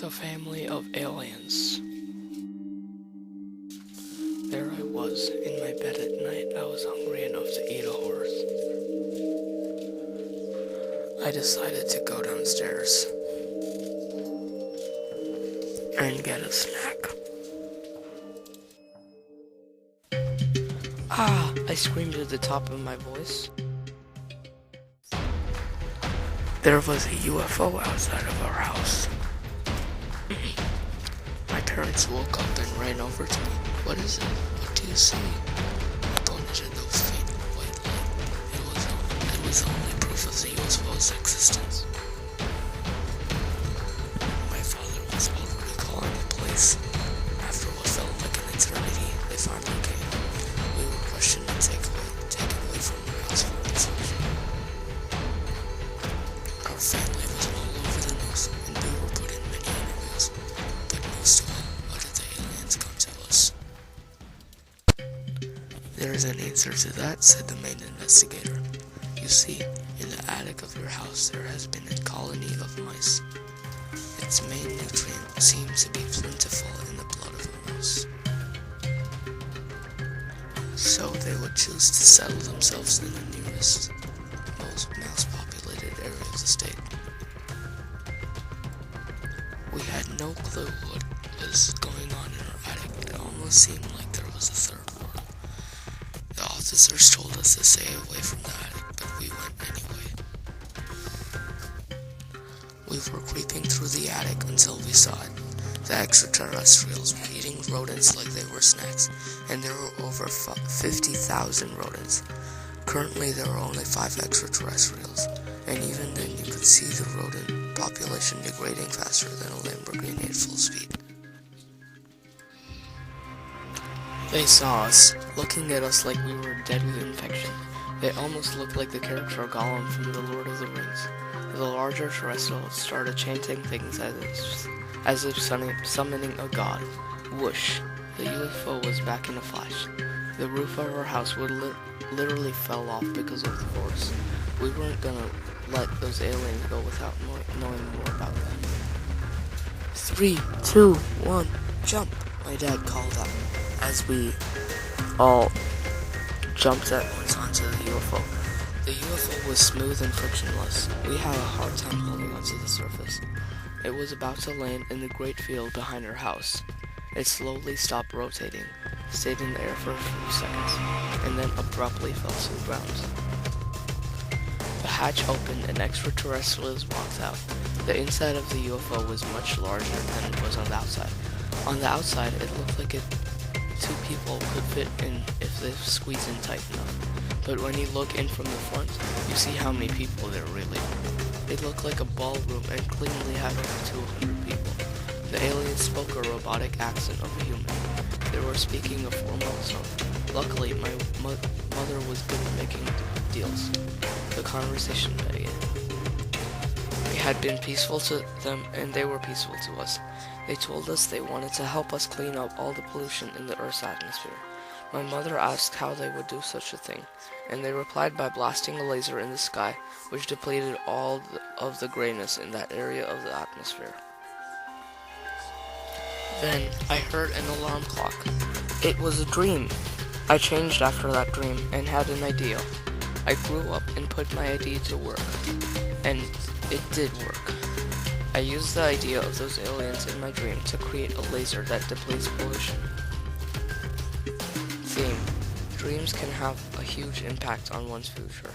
The family of aliens. There I was, in my bed at night. I was hungry enough to eat a horse. I decided to go downstairs and get a snack. Ah! I screamed at the top of my voice. There was a UFO outside of our house. My parents woke up and ran over to me. What is it? What do you see? I pointed at those faint white light. It was only proof of the UFO's existence. My father was already calling the police. After what felt like an eternity, they finally came. We were questioned and taken away from our house for inspection. Our family was all over the news, and we were put in many interviews. But most of all, why did the aliens come to us? There is an answer to that, said the main investigator. You see, in the attic of your house there has been a colony of mice. Its main nutrient seems to be plentiful in the blood of a mouse. So they would choose to settle themselves in the nearest, most mouse-populated area of the state. We had no clue what was going on in our attic. It almost seemed like there was a third world. The officers told us to stay away from the attic, but we went anyway. We were creeping through the attic until we saw it. The extraterrestrials were eating rodents like they were snacks, and there were over 50,000 rodents. Currently there are only 5 extraterrestrials, and even then you could see the rodent population degrading faster than a Lamborghini at full speed. They saw us, looking at us like we were a deadly infection. They almost looked like the character Gollum from The Lord of the Rings. The larger terrestrials started chanting things as if summoning a god. Whoosh! The UFO was back in a flash. The roof of our house would literally fell off because of the force. We weren't gonna let those aliens go without knowing more about them. 3, 2, 1, jump! My dad called out as we all jumped at once onto the UFO. The UFO was smooth and frictionless. We had a hard time holding onto the surface. It was about to land in the great field behind our house. It slowly stopped rotating, stayed in the air for a few seconds, and then abruptly fell to the ground. The hatch opened and extraterrestrials walked out. The inside of the UFO was much larger than it was on the outside. On the outside, it looked like 2 people could fit in if they squeezed in tight enough. But when you look in from the front, you see how many people there really are. It looked like a ballroom and cleanly had over 200 people. The aliens spoke a robotic accent of a human. They were speaking a formal tone. Luckily, my mother was good at making deals. The conversation began. We had been peaceful to them, and they were peaceful to us. They told us they wanted to help us clean up all the pollution in the Earth's atmosphere. My mother asked how they would do such a thing, and they replied by blasting a laser in the sky, which depleted all of the grayness in that area of the atmosphere. Then I heard an alarm clock. It was a dream. I changed after that dream and had an idea. I grew up and put my idea to work, and it did work. I used the idea of those aliens in my dream to create a laser that depletes pollution. Theme: dreams can have a huge impact on one's future.